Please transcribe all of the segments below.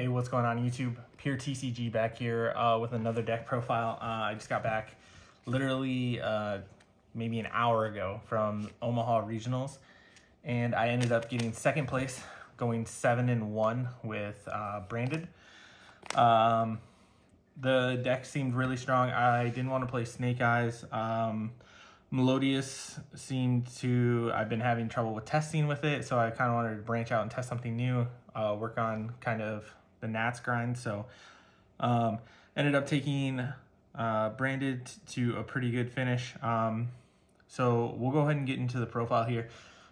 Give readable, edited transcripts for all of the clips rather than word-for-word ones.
Hey, what's going on YouTube? Pure TCG back here with another deck profile. I just got back literally maybe an hour ago from Omaha Regionals, and I ended up getting second place, going 7-1 with Branded. The deck seemed really strong. I didn't want to play Snake Eyes. Melodious seemed to, I've been having trouble with testing with it, so I kind of wanted to branch out and test something new, work on kind of the Nats grind. So ended up taking Branded to a pretty good finish. So we'll go ahead and get into the profile here.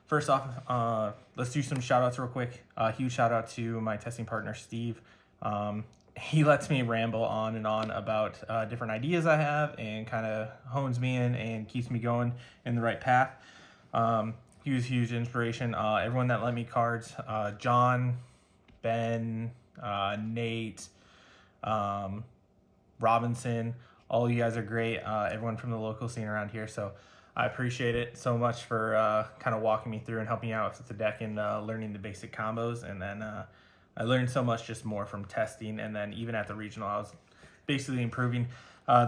First off, let's do some shout outs real quick. Huge shout out to my testing partner, Steve. He lets me ramble on and on about different ideas I have and kind of hones me in and keeps me going in the right path. He was huge inspiration. Everyone that lent me cards, John, Ben, Nate, Robinson, all you guys are great. Everyone from the local scene around here. So I appreciate it so much for kind of walking me through and helping me out with the deck and learning the basic combos. And then I learned so much just more from testing, and then even at the regional, I was basically improving.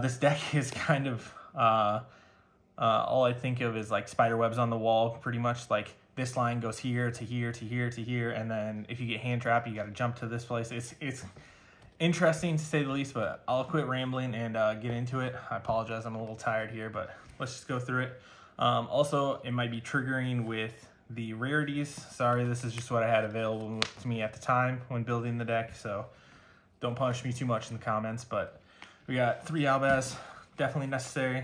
This deck is kind of, all I think of is like spider webs on the wall, pretty much. Like this line goes here to here to here to here, and then if you get hand trapped, you got to jump to this place. It's interesting to say the least, but I'll quit rambling and get into it. I apologize, I'm a little tired here, but let's just go through it. Also, it might be triggering with the rarities. Sorry, this is just what I had available to me at the time when building the deck, so don't punish me too much in the comments. But we got 3 Albaz, definitely necessary.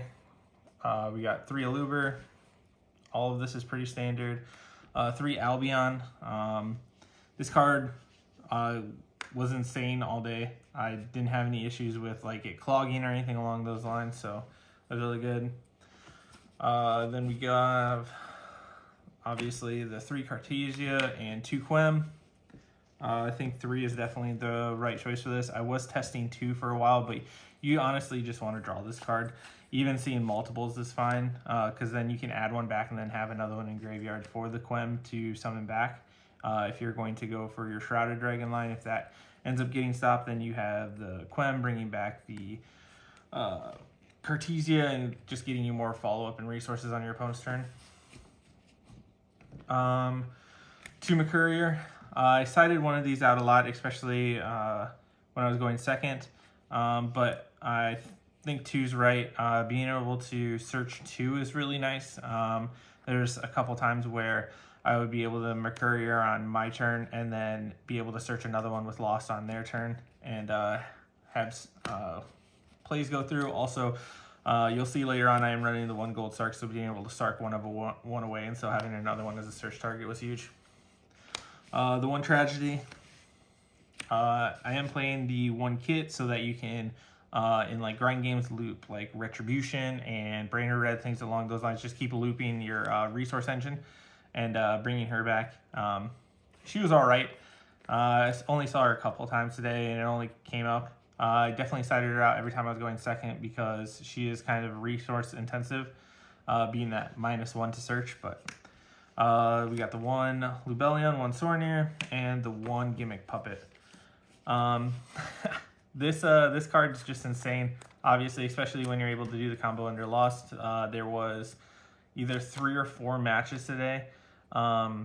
We got 3 Aluber. All of this is pretty standard. 3 Albion. This card was insane all day. I didn't have any issues with like it clogging or anything along those lines, so that was really good. Then we got obviously the 3 Cartesia and 2 Quem. I think 3 is definitely the right choice for this. I was testing 2 for a while, but you honestly just want to draw this card. Even seeing multiples is fine, because then you can add 1 back and then have another one in graveyard for the Quem to summon back. If you're going to go for your Shrouded Dragon line, if that ends up getting stopped, then you have the Quem bringing back the Cartesia and just getting you more follow-up and resources on your opponent's turn. 2 Mercurier. I cited one of these out a lot, especially when I was going second, but I think 2's right. Being able to search 2 is really nice. There's a couple times where I would be able to Mercurier on my turn and then be able to search another one with Lost on their turn and have plays go through. Also, you'll see later on I am running the 1 gold Sark, so being able to Sark one away, and so having another one as a search target was huge. The 1 Tragedy. I am playing the 1 kit so that you can, in like grind games, loop like Retribution and Brainer Red, things along those lines. Just keep looping your resource engine and bringing her back. She was all right. I only saw her a couple times today, and it only came up. I definitely cited her out every time I was going second because she is kind of resource intensive, being that -1 to search. But we got the 1 Lubellion, 1 Sornir, and the 1 Gimmick Puppet. This card is just insane, obviously, especially when you're able to do the combo under Lost. There was either 3 or 4 matches today. I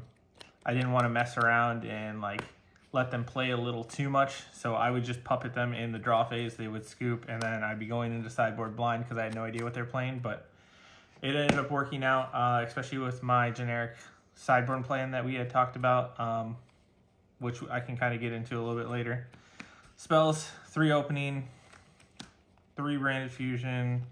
didn't want to mess around and like let them play a little too much, so I would just puppet them in the draw phase. They would scoop, and then I'd be going into sideboard blind because I had no idea what they're playing. But it ended up working out, especially with my generic sideboard plan that we had talked about, which I can kind of get into a little bit later. Spells: 3 opening, 3 branded fusion,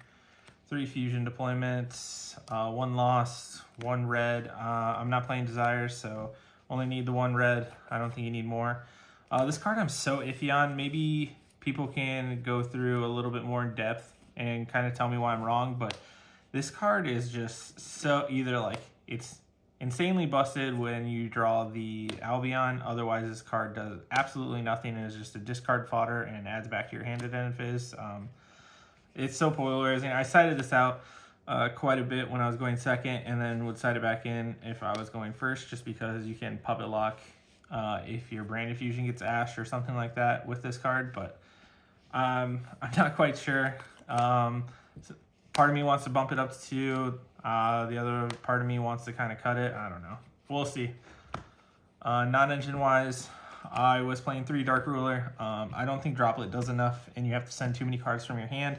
3 fusion deployments, 1 lost, 1 red. I'm not playing Desires, so only need the 1 red. I don't think you need more. This card I'm so iffy on. Maybe people can go through a little bit more in depth and kind of tell me why I'm wrong, but this card is just so either like it's insanely busted when you draw the Albion, otherwise this card does absolutely nothing and is just a discard fodder and adds back to your hand at end phase. It's so polarizing. I cited this out quite a bit when I was going second, and then would cite it back in if I was going first, just because you can puppet lock if your Branded Fusion gets ashed or something like that with this card, but I'm not quite sure. So part of me wants to bump it up to 2. The other part of me wants to kind of cut it. I don't know. We'll see. Non-engine wise, I was playing 3 Dark Ruler. I don't think Droplet does enough, and you have to send too many cards from your hand.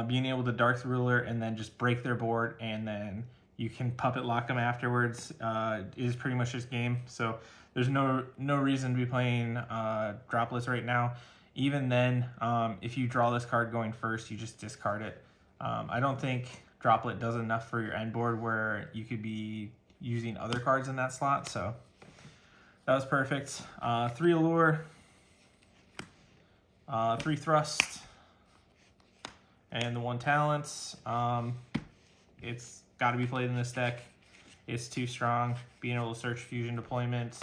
Being able to Dark Ruler and then just break their board, and then you can puppet lock them afterwards is pretty much this game. So there's no reason to be playing Droplets right now. Even then, if you draw this card going first, you just discard it. I don't think Droplet does enough for your end board where you could be using other cards in that slot. So that was perfect. 3 Allure, 3 Thrust, and the 1 Talents. It's got to be played in this deck. It's too strong. Being able to search Fusion Deployment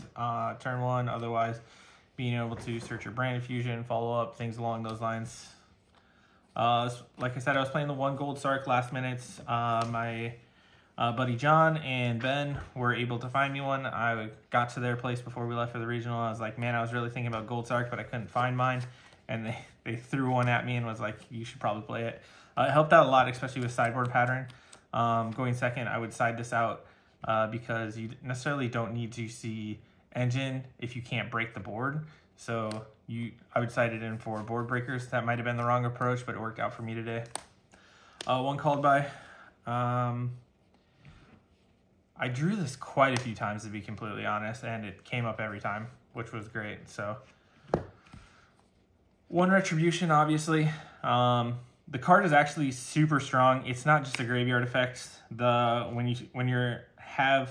turn 1, otherwise being able to search your Branded Fusion, follow up, things along those lines. Like I said, I was playing the 1 Gold Sark last minute. My buddy John and Ben were able to find me one. I got to their place before we left for the regional. I was like, man, I was really thinking about Gold Sark, but I couldn't find mine. And they threw one at me and was like, you should probably play it. It helped out a lot, especially with sideboard pattern. Going second, I would side this out because you necessarily don't need to see engine if you can't break the board. So I would side it in for board breakers. That might have been the wrong approach, but it worked out for me today. 1 called by. I drew this quite a few times, to be completely honest, and it came up every time, which was great. So 1 Retribution, obviously. The card is actually super strong. It's not just a graveyard effect. When you have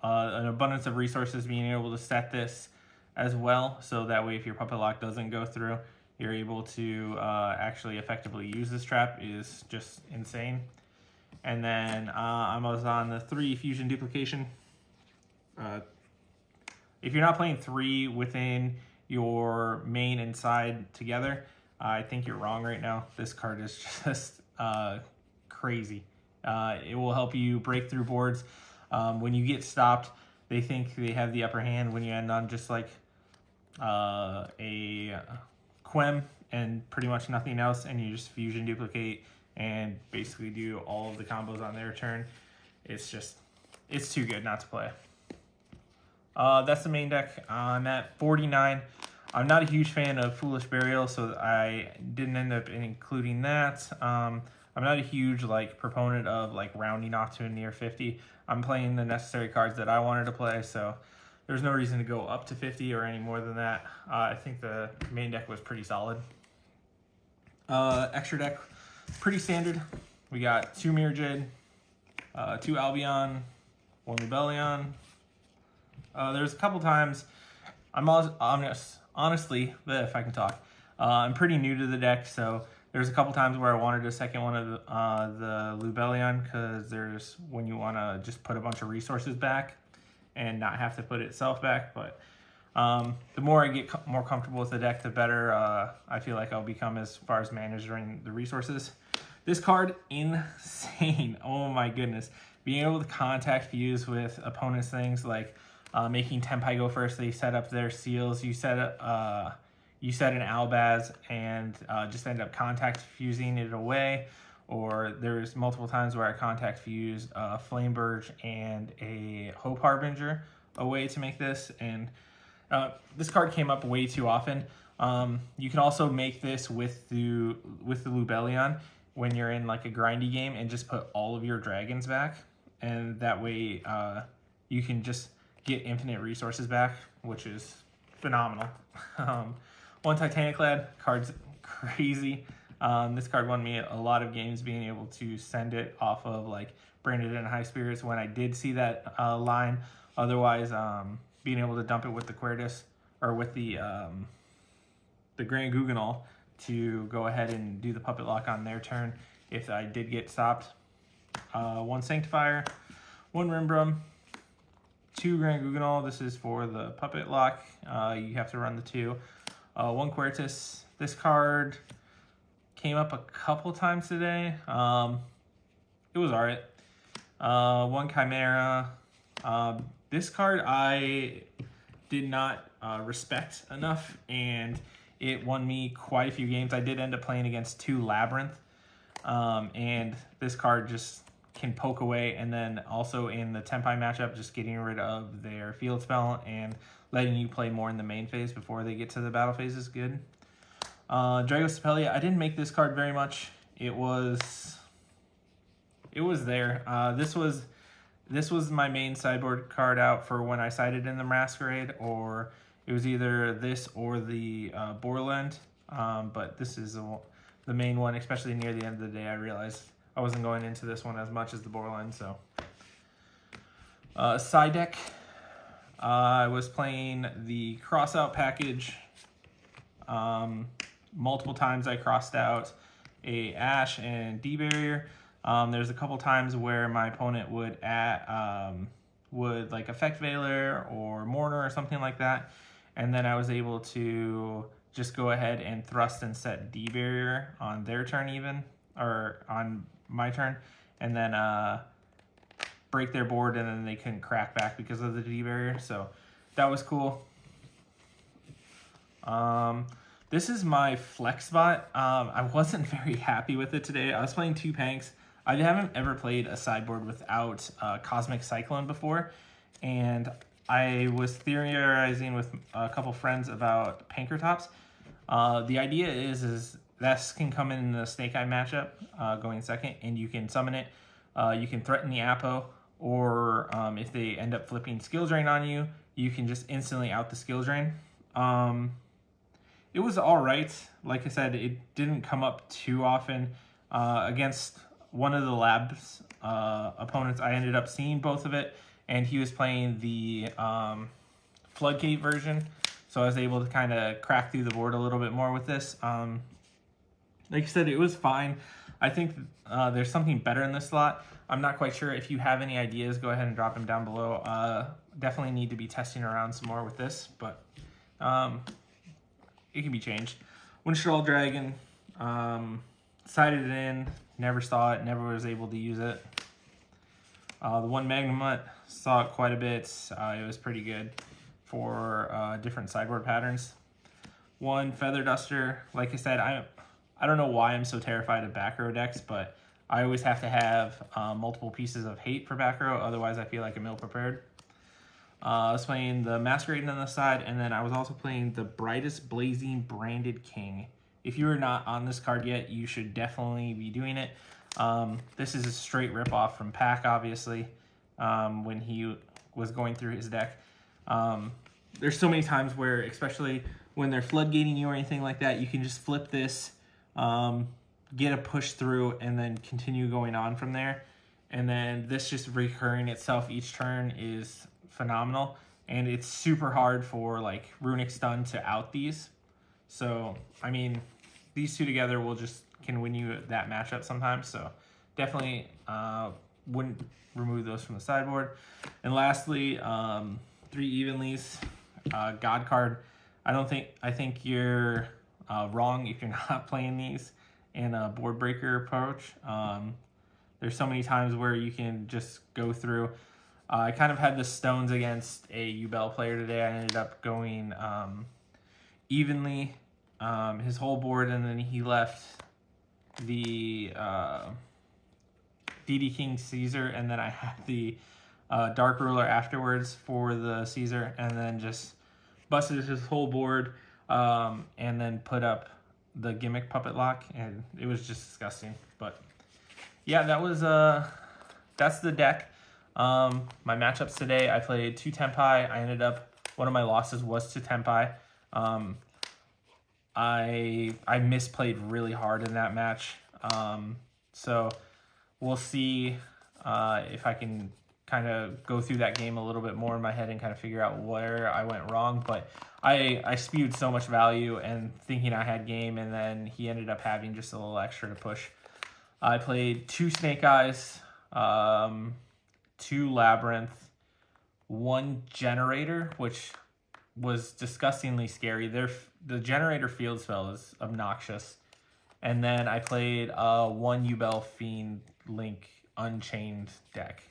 an abundance of resources, being able to set this as well, so that way if your puppet lock doesn't go through, you're able to actually effectively use this trap is just insane. And then I was on the 3 Fusion Duplication. If you're not playing 3 within your main and side together, I think you're wrong right now. This card is just crazy. It will help you break through boards. When you get stopped, they think they have the upper hand when you end on just like a Quem and pretty much nothing else, and you just Fusion Duplicate and basically do all of the combos on their turn. It's too good not to play. That's the main deck. I'm at 49. I'm not a huge fan of Foolish Burial, so I didn't end up including that. I'm not a huge proponent of rounding off to a near 50. I'm playing the necessary cards that I wanted to play, so there's no reason to go up to 50 or any more than that. I think the main deck was pretty solid. Extra deck, pretty standard. We got 2 Mirror Jade, 2 Albion, 1 Rebellion. There's a couple times, honestly, if I can talk, I'm pretty new to the deck, so there's a couple times where I wanted a second one of the Lubellion, because there's when you want to just put a bunch of resources back and not have to put itself back. But the more I get more comfortable with the deck, the better I feel like I'll become as far as managing the resources. This card, insane. Oh my goodness. Being able to contact fuse with opponents' things like making Tempai go first. They set up their seals. You set an Albaz and just end up contact fusing it away. Or there's multiple times where I contact fused Flameburge and a Hope Harbinger away to make this. And this card came up way too often. You can also make this with the Lubellion when you're in a grindy game and just put all of your dragons back. And that way you can just get infinite resources back, which is phenomenal. 1 Titaniclad, card's crazy. This card won me a lot of games, being able to send it off of Branded and High Spirits when I did see that line. Otherwise, being able to dump it with the Quertus or with the Grand Guganol to go ahead and do the puppet lock on their turn if I did get stopped. 1 Sanctifier, 1 Rimbrum, 2 Grand Guganol. This is for the puppet lock. You have to run the 2. 1 Quertus. This card came up a couple times today. It was alright. 1 Chimera. This card, I did not respect enough, and it won me quite a few games. I did end up playing against 2 Labyrinth, and this card just can poke away, and then also in the Tempai matchup, just getting rid of their field spell and letting you play more in the main phase before they get to the battle phase is good. Dragostapelia, I didn't make this card very much. It was there. This was my main sideboard card out for when I sided in the Masquerade, or it was either this or the Borland. But this is the main one, especially near the end of the day. I realized I wasn't going into this one as much as the Borland. So side deck, I was playing the crossout package. Multiple times I crossed out a Ash and D barrier. There's a couple times where my opponent would like Effect Veiler or Mourner or something like that, and then I was able to just go ahead and thrust and set D barrier on their turn even, or on my turn, and then break their board, and then they couldn't crack back because of the D barrier. So that was cool. This is my flex spot. I wasn't very happy with it today. I was playing 2 Panks. I haven't ever played a sideboard without Cosmic Cyclone before, and I was theorizing with a couple friends about Pankratops. The idea is this can come in the Snake Eye matchup going second, and you can summon it. You can threaten the Apo, or if they end up flipping Skill Drain on you, you can just instantly out the Skill Drain. It was all right. Like I said, it didn't come up too often. Against one of the lab's opponents, I ended up seeing both of it, and he was playing the Floodgate version, so I was able to kind of crack through the board a little bit more with this. Like I said, it was fine. I think there's something better in this slot. I'm not quite sure. If you have any ideas, go ahead and drop them down below. Definitely need to be testing around some more with this, but it can be changed. Winstraw Dragon, sided it in, never saw it, never was able to use it. The one Magnemite, saw it quite a bit. It was pretty good for different sideboard patterns. One Feather Duster, like I said, I don't know why I'm so terrified of back row decks, but I always have to have multiple pieces of hate for back row, otherwise I feel like I'm ill prepared. I was playing the Masquerade on the side, and then I was also playing the Brightest Blazing Branded King. If you are not on this card yet, you should definitely be doing it. This is a straight ripoff from Pack, obviously, when he was going through his deck. There's so many times where, especially when they're floodgating you or anything like that, you can just flip this, get a push through, and then continue going on from there. And then this just recurring itself each turn is phenomenal, and it's super hard for like Runic Stun to out these. So I mean, these two together can win you that matchup sometimes. So definitely wouldn't remove those from the sideboard. And lastly, 3 Evenlies, God card. I think you're wrong if you're not playing these in a board breaker approach. There's so many times where you can just go through. I kind of had the stones against a Ubel player today. I ended up going evenly his whole board, and then he left the DD King Caesar, and then I had the Dark Ruler afterwards for the Caesar, and then just busted his whole board, and then put up the Gimmick Puppet Lock, and it was just disgusting. But yeah, that's the deck. My matchups today, I played 2 Tempai. I ended up, one of my losses was to Tempai. I misplayed really hard in that match. So we'll see if I can kind of go through that game a little bit more in my head and kind of figure out where I went wrong. But I spewed so much value and thinking I had game, and then he ended up having just a little extra to push. I played 2 Snake Eyes, 2 Labyrinth, 1 Generator, which was disgustingly scary. The Generator field spell is obnoxious. And then I played 1 Ubel Fiend Link Unchained deck.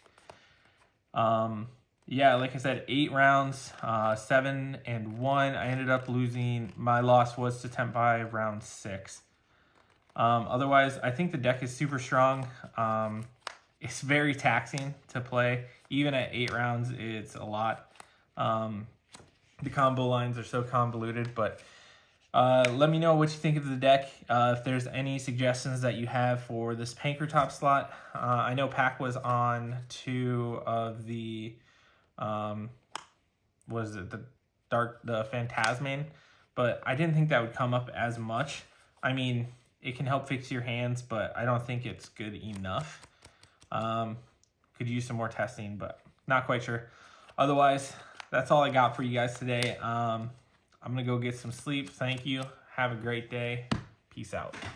Yeah, like I said, 8 rounds, 7-1. I ended up losing. My loss was to Temp by round 6. Otherwise, I think the deck is super strong. It's very taxing to play. Even at 8 rounds, it's a lot. The combo lines are so convoluted, but let me know what you think of the deck. If there's any suggestions that you have for this Panker top slot. I know Pack was on 2 of the, was it the Phantasmane, but I didn't think that would come up as much. I mean, it can help fix your hands, but I don't think it's good enough. Could use some more testing, but not quite sure. Otherwise, that's all I got for you guys today. I'm going to go get some sleep. Thank you. Have a great day. Peace out.